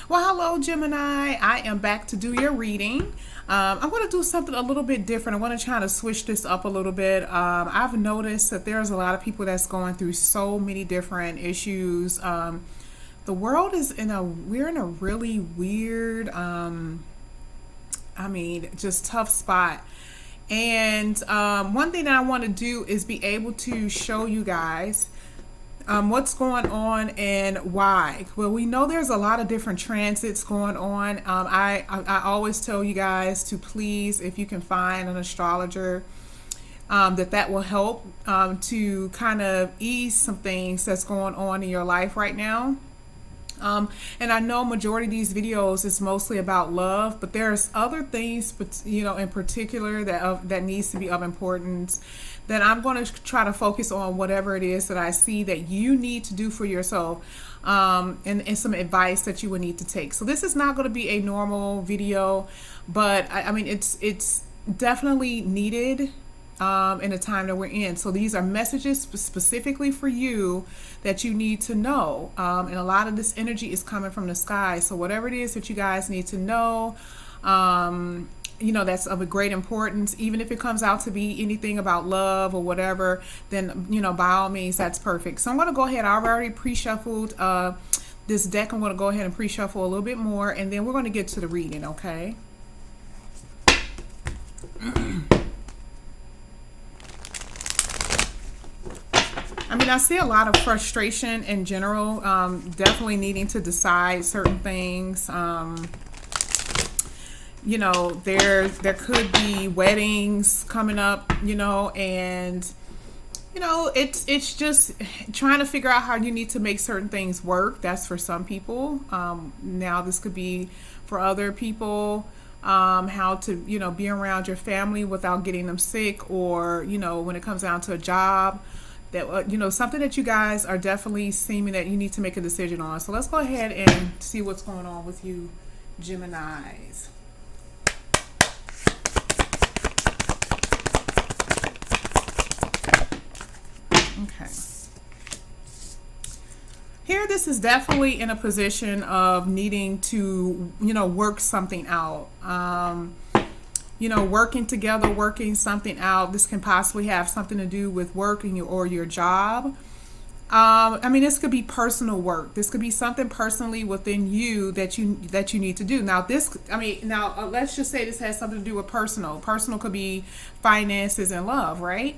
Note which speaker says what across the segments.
Speaker 1: Well, hello, Gemini. I am back to do your reading. I'm going to do something a little bit different. I want to try to switch this up a little bit. I've noticed that there's a lot of people that's going through so many different issues. The world is we're in a really weird, just tough spot. And one thing that I want to do is be able to show you guys what's going on and why. Well, we know there's a lot of different transits going on. I always tell you guys to please, if you can find an astrologer, that will help to kind of ease some things that's going on in your life right now. And I know majority of these videos is mostly about love, but there's other things, but in particular that needs to be of importance. Then I'm going to try to focus on whatever it is that I see that you need to do for yourself, and some advice that you would need to take. So this is not going to be a normal video, but I mean it's definitely needed in the time that we're in. So these are messages specifically for you that you need to know, and a lot of this energy is coming from the sky. So whatever it is that you guys need to know, that's of a great importance. Even if it comes out to be anything about love or whatever, then by all means, that's perfect. So I'm going to go ahead. I've already pre-shuffled this deck. I'm going to go ahead and pre-shuffle a little bit more, and then we're going to get to the reading. Okay. I mean, I see a lot of frustration in general, definitely needing to decide certain things. There could be weddings coming up, and it's just trying to figure out how you need to make certain things work. That's for some people. Now this could be for other people, how to be around your family without getting them sick, or when it comes down to a job, that something that you guys are definitely seeming that you need to make a decision on. So let's go ahead and see what's going on with you, Geminis. Okay. Here, this is definitely in a position of needing to, work something out. Working together, working something out. This can possibly have something to do with working or your job. This could be personal work. This could be something personally within you that you need to do. Now, let's just say this has something to do with personal. Personal could be finances and love, right?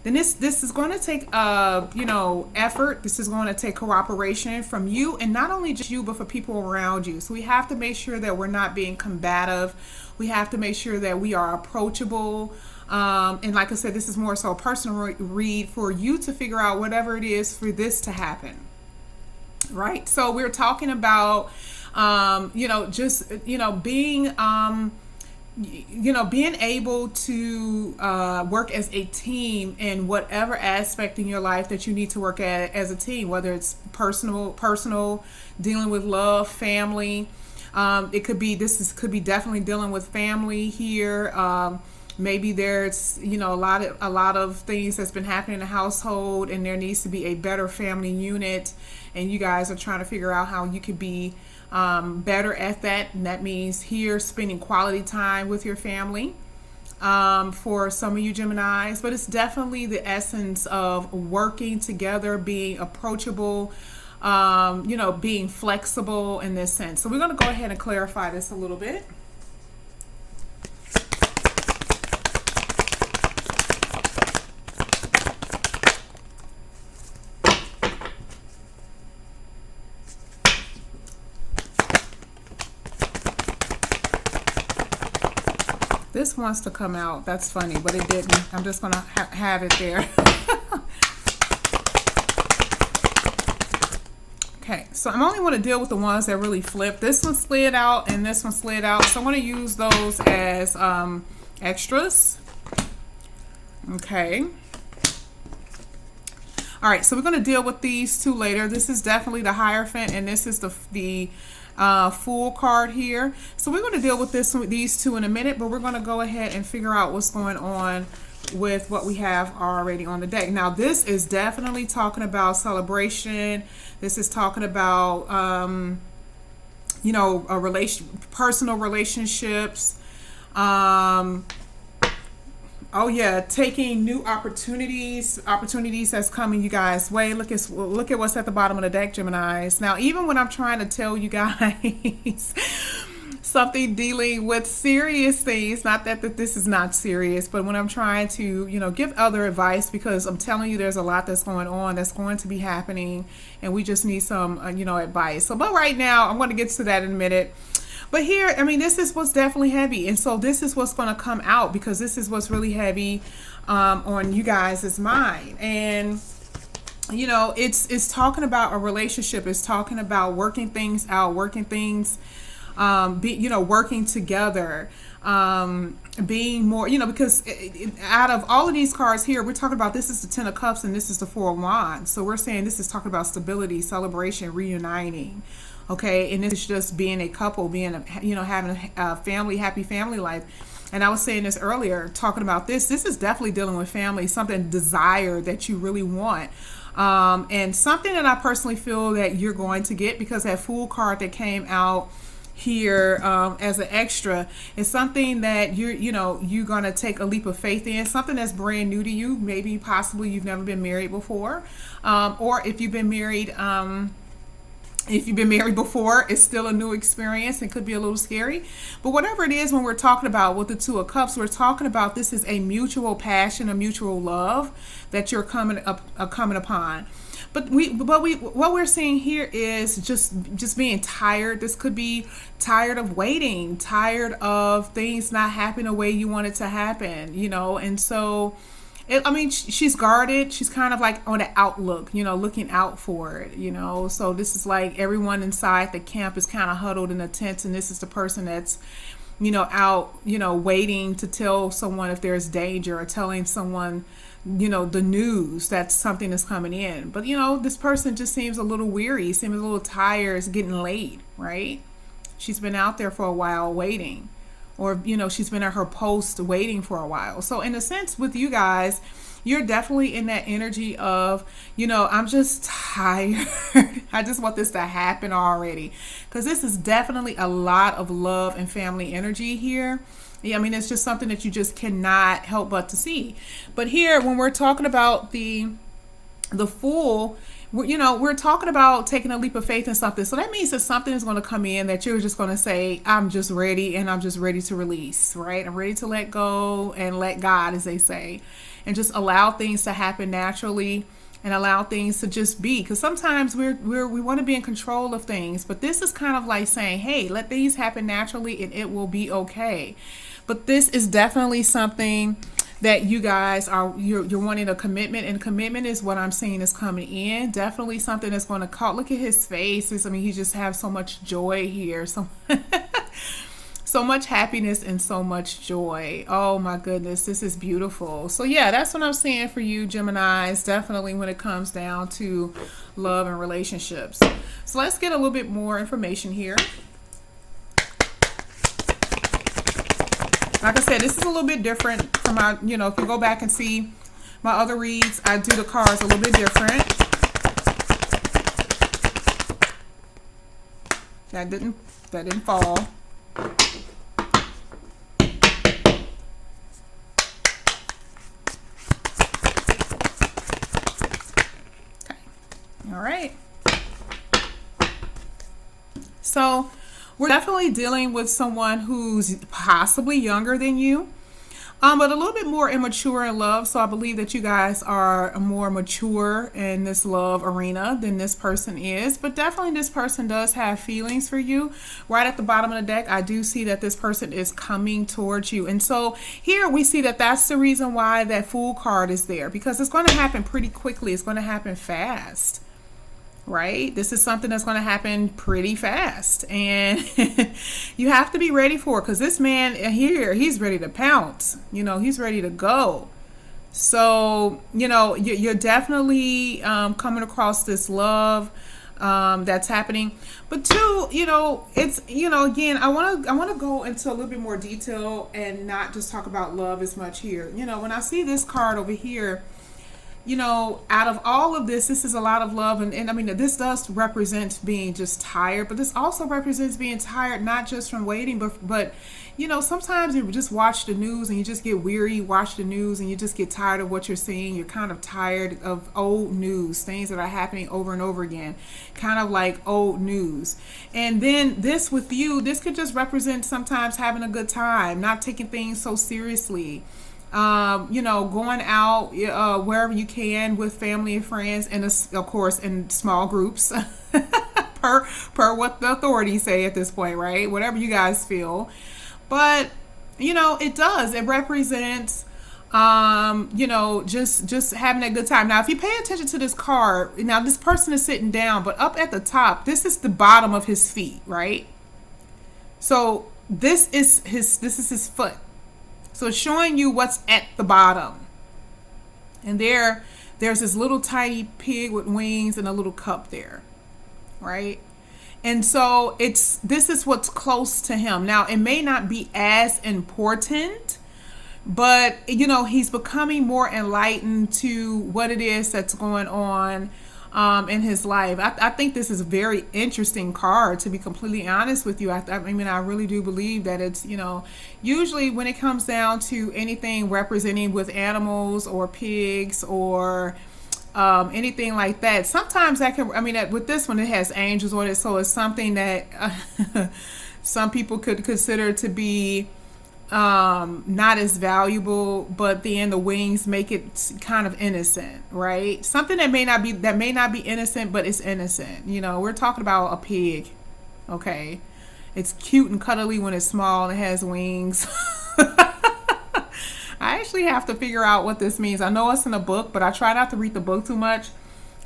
Speaker 1: Then this is going to take effort. This is going to take cooperation from you, and not only just you, but for people around you. So we have to make sure that we're not being combative. We have to make sure that we are approachable. And like I said, this is more so a personal read for you to figure out whatever it is for this to happen. Right? So we're talking about, being able to work as a team in whatever aspect in your life that you need to work at as a team, whether it's personal, dealing with love, family. It could be, could be definitely dealing with family here. Maybe there's, a lot of things that's been happening in the household, and there needs to be a better family unit, and you guys are trying to figure out how you could be better at that. And that means here spending quality time with your family, for some of you Geminis. But it's definitely the essence of working together, being approachable, being flexible in this sense. So we're going to go ahead and clarify this a little bit. This wants to come out. That's funny, but it didn't. I'm just going to have it there. Okay, so I'm only going to deal with the ones that really flip. This one slid out and this one slid out. So I'm going to use those as extras. Okay. All right, so we're going to deal with these two later. This is definitely the Hierophant, and this is the Fool card here. So we're going to deal with these two in a minute, but we're going to go ahead and figure out what's going on with what we have already on the deck. Now, this is definitely talking about celebration. This is talking about you know, personal relationships. Um, oh yeah, taking new opportunities that's coming you guys' way. Look at what's at the bottom of the deck, Geminis. Now, even when I'm trying to tell you guys something dealing with serious things, not that this is not serious, but when I'm trying to, you know, give other advice, because I'm telling you there's a lot that's going on, that's going to be happening, and we just need some, you know, advice. So, but right now, I'm going to get to that in a minute. But here, I mean, this is what's definitely heavy. And so this is what's going to come out, because this is what's really heavy on you guys' mind. And, you know, it's talking about a relationship. It's talking about working things out, working things, you know, working together, being more, you know, because out of all of these cards here, we're talking about, this is the Ten of Cups and this is the Four of Wands. So we're saying this is talking about stability, celebration, reuniting. Okay, and this is just being a couple, being a, you know, having a family, happy family life. And I was saying this earlier, talking about this is definitely dealing with family, something desire that you really want. And something that I personally feel that you're going to get, because that Fool card that came out here as an extra is something that you're going to take a leap of faith in, something that's brand new to you. Maybe possibly you've never been married before, or if you've been married, before, it's still a new experience and could be a little scary. But whatever it is, when we're talking about with the Two of Cups, we're talking about this is a mutual passion, a mutual love that you're coming upon. But what we're seeing here is just being tired. This could be tired of waiting, tired of things not happening the way you want it to happen, you know. And so I mean, she's guarded. She's kind of like on the outlook, you know, looking out for it, you know. So this is like everyone inside the camp is kind of huddled in a tent, and this is the person that's, you know, out, you know, waiting to tell someone if there's danger, or telling someone, you know, the news that something is coming in. But, you know, this person just seems a little weary, seems a little tired, it's getting late, right? She's been out there for a while waiting. Or, you know, she's been at her post waiting for a while. So in a sense with you guys, you're definitely in that energy of, you know, I'm just tired. I just want this to happen already. Because this is definitely a lot of love and family energy here. Yeah, I mean, it's just something that you just cannot help but to see. But here, when we're talking about the Fool, we're talking about taking a leap of faith in something. So that means that something is going to come in that you're just going to say, I'm just ready, and I'm just ready to release, right? I'm ready to let go and let God, as they say, and just allow things to happen naturally and allow things to just be. Because sometimes we want to be in control of things, but this is kind of like saying, hey, let things happen naturally and it will be okay. But this is definitely something that you guys you're wanting a commitment, and commitment is what I'm seeing is coming in. Definitely something that's going to call. Look at his face. I mean, he just has so much joy here. So so much happiness and so much joy. Oh my goodness, this is beautiful. So yeah, that's what I'm seeing for you, Geminis, definitely when it comes down to love and relationships. So let's get a little bit more information here. Like I said, this is a little bit different from my, you know, if you go back and see my other reads, I do the cards a little bit different. That didn't fall. Okay. All right. So we're definitely dealing with someone who's possibly younger than you, but a little bit more immature in love. So I believe that you guys are more mature in this love arena than this person is. But definitely this person does have feelings for you. Right at the bottom of the deck, I do see that this person is coming towards you. And so here we see that that's the reason why that Fool card is there, because it's going to happen pretty quickly. It's going to happen fast. Right? This is something that's going to happen pretty fast, and you have to be ready for it, because this man here, he's ready to pounce. You know, he's ready to go. So, you know, you're definitely coming across this love that's happening. But two, you know, it's, you know, again, I want to go into a little bit more detail and not just talk about love as much here. You know, when I see this card over here, out of all of this is a lot of love. And I mean, this does represent being just tired, but this also represents being tired, not just from waiting, but sometimes you just watch the news and you just get weary. You watch the news and you just get tired of what you're seeing. You're kind of tired of old news, things that are happening over and over again, kind of like old news. And then this with you, this could just represent sometimes having a good time, not taking things so seriously. Going out wherever you can with family and friends, and of course in small groups, per what the authorities say at this point, right? Whatever you guys feel, but it does. It represents just having a good time. Now, if you pay attention to this card, now this person is sitting down, but up at the top, this is the bottom of his feet, right? So this is his foot. So it's showing you what's at the bottom. And there's this little tiny pig with wings and a little cup there, right? And so this is what's close to him. Now, it may not be as important, but he's becoming more enlightened to what it is that's going on in his life. I think this is a very interesting card, to be completely honest with you. I mean, I really do believe that it's, usually when it comes down to anything representing with animals or pigs or anything like that, sometimes that can, with this one, it has angels on it. So it's something that some people could consider to be not as valuable, but then the wings make it kind of innocent, right? Something that may not be innocent, but it's innocent. We're talking about a pig, okay? It's cute and cuddly when it's small and it has wings. I actually have to figure out what this means. I know it's in a book, but I try not to read the book too much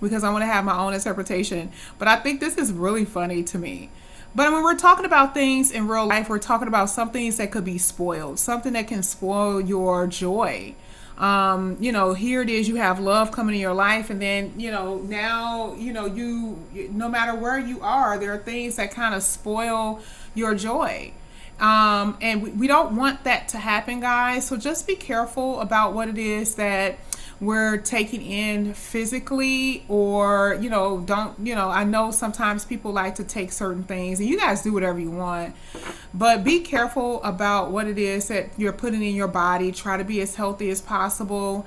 Speaker 1: because I want to have my own interpretation. But I think this is really funny to me. But when we're talking about things in real life, we're talking about some things that could be spoiled, something that can spoil your joy. Here it is, you have love coming in your life, and then, now, you, no matter where you are, there are things that kind of spoil your joy. And we don't want that to happen, guys. So just be careful about what it is that we're taking in physically, or don't I know sometimes people like to take certain things, and you guys do whatever you want, but be careful about what it is that you're putting in your body. Try to be as healthy as possible,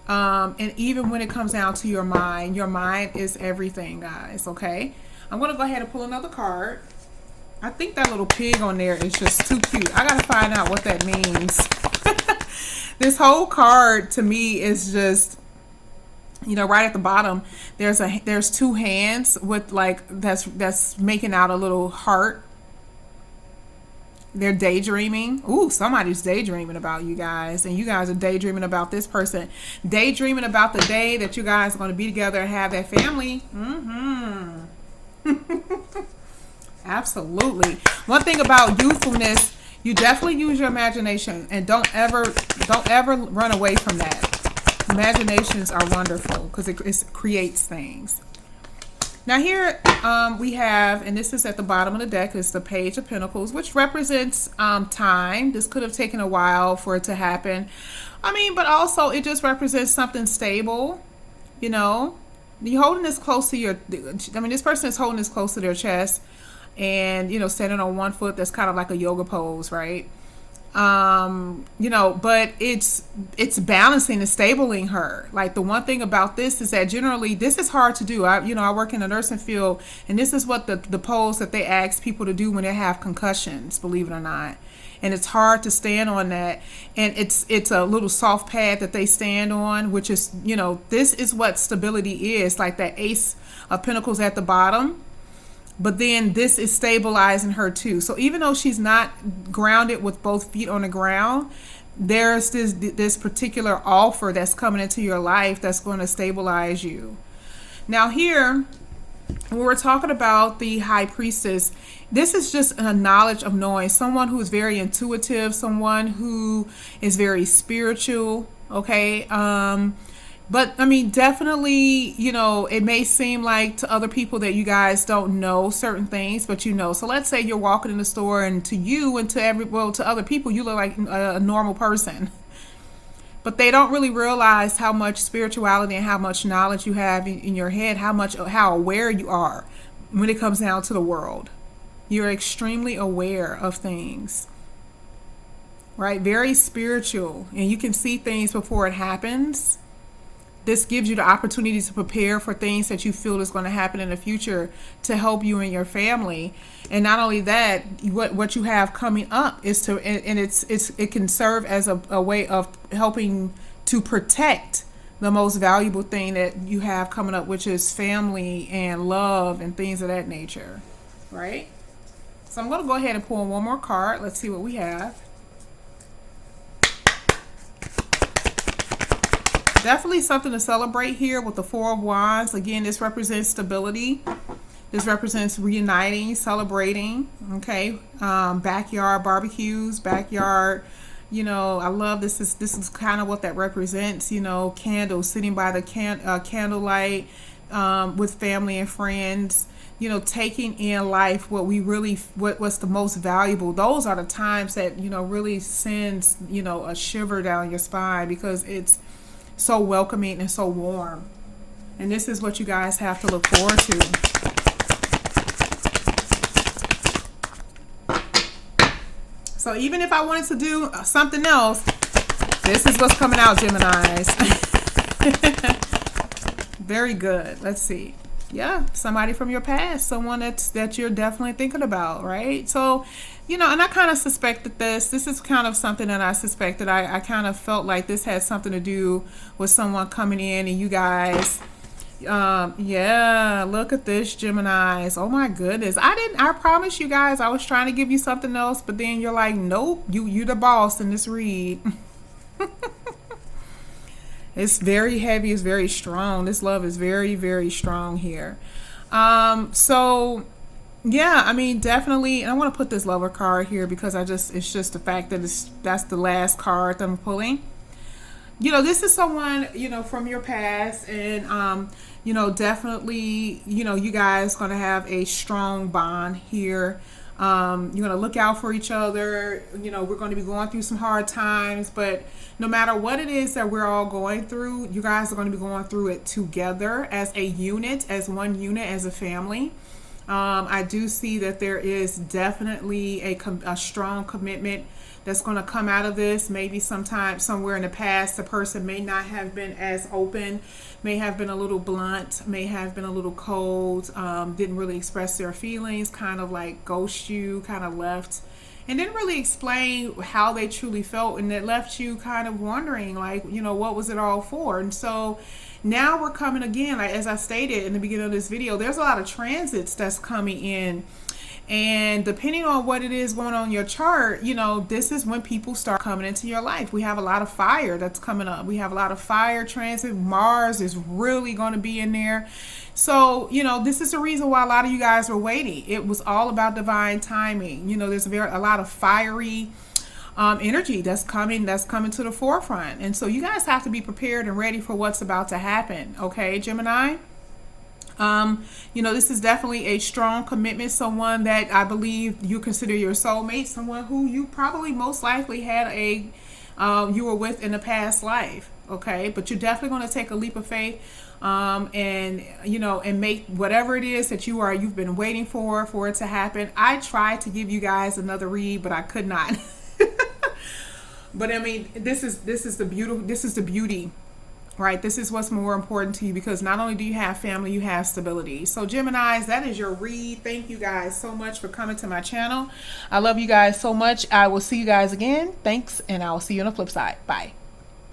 Speaker 1: and even when it comes down to your mind is everything, guys. Okay, I'm gonna go ahead and pull another card. I think that little pig on there is just too cute. I gotta find out what that means. This whole card to me is just, right at the bottom, there's two hands with that's making out a little heart. They're daydreaming. Ooh, somebody's daydreaming about you guys, and you guys are daydreaming about this person. Daydreaming about the day that you guys are going to be together and have that family. Absolutely. One thing about youthfulness, you definitely use your imagination, and don't ever run away from that. Imaginations are wonderful because it creates things. Now here we have, and this is at the bottom of the deck, is the Page of Pentacles, which represents time. This could have taken a while for it to happen. But also it just represents something stable. You're holding this close to your, this person is holding this close to their chest, and standing on one foot. That's kind of like a yoga pose, right? But it's balancing and stabling her. Like, the one thing about this is that generally this is hard to do. I work in the nursing field, and this is what the pose that they ask people to do when they have concussions, believe it or not. And it's hard to stand on that, and it's a little soft pad that they stand on, which is, this is what stability is, like that Ace of Pentacles at the bottom. But then this is stabilizing her too. So even though she's not grounded with both feet on the ground, there's this particular offer that's coming into your life that's going to stabilize you. Now here, when we're talking about the High Priestess, this is just a knowledge of knowing, someone who is very intuitive, someone who is very spiritual, okay? But definitely, it may seem like to other people that you guys don't know certain things, but So let's say you're walking in the store, and to you and to to other people, you look like a normal person. but they don't really realize how much spirituality and how much knowledge you have in your head, how aware you are when it comes down to the world. You're extremely aware of things, right? Very spiritual, and you can see things before it happens. This gives you the opportunity to prepare for things that you feel is going to happen in the future to help you and your family. And not only that, what you have coming up is to, and it can serve as a way of helping to protect the most valuable thing that you have coming up, which is family and love and things of that nature, right? So I'm going to go ahead and pull one more card. Let's see what we have. Definitely something to celebrate here with the Four of Wands. Again, this represents stability. This represents reuniting, celebrating, okay? Backyard barbecues, backyard, you know, I love this. This is kind of what that represents, you know, candles, sitting by the candlelight with family and friends, you know, taking in life what's the most valuable. Those are the times that, you know, really sends, you know, a shiver down your spine because it's so welcoming and so warm. And this is what you guys have to look forward to. So even if I wanted to do something else, this is what's coming out, Geminis. Very good. Let's see. Yeah, somebody from your past, someone that you're definitely thinking about, right? So, you know, and I kind of suspected this. This is kind of something that I suspected. I kind of felt like this had something to do with someone coming in and you guys, yeah, look at this, Geminis. Oh my goodness. I promise you guys, I was trying to give you something else, but then you're like, nope, you the boss in this read. It's very heavy. It's very strong. This love is very, very strong here. So yeah, I mean, definitely. And I want to put this lover card here because it's just the fact that that's the last card that I'm pulling. You know, this is someone, you know, from your past, and you know, definitely, you know, you guys going to have a strong bond here. You're going to look out for each other. You know, we're going to be going through some hard times, but no matter what it is that we're all going through, you guys are going to be going through it together as a unit, as one unit, as a family. I do see that there is definitely a strong commitment that's going to come out of this. Maybe sometime somewhere in the past, the person may not have been as open, may have been a little blunt, may have been a little cold, didn't really express their feelings, kind of like ghost you, kind of left, and didn't really explain how they truly felt, and it left you kind of wondering, like, you know, what was it all for? And so now we're coming again, like as I stated in the beginning of this video, there's a lot of transits that's coming in. And depending on what it is going on in your chart, you know, this is when people start coming into your life. We have a lot of fire that's coming up. We have a lot of fire transit. Mars is really going to be in there. So, you know, this is the reason why a lot of you guys were waiting. It was all about divine timing. You know, there's a lot of fiery energy that's coming to the forefront. And so you guys have to be prepared and ready for what's about to happen. Okay, Gemini? You know, this is definitely a strong commitment, someone that I believe you consider your soulmate, someone who you probably most likely had you were with in a past life, okay? But you're definitely going to take a leap of faith, and, you know, and make whatever it is that you've been waiting for it to happen. I tried to give you guys another read, but I could not. But I mean, this is the beauty. Right, this is what's more important to you, because not only do you have family, you have stability. So Geminis, that is your read. Thank you guys so much for coming to my channel. I love you guys so much. I will see you guys again. Thanks, and I will see you on the flip side. Bye.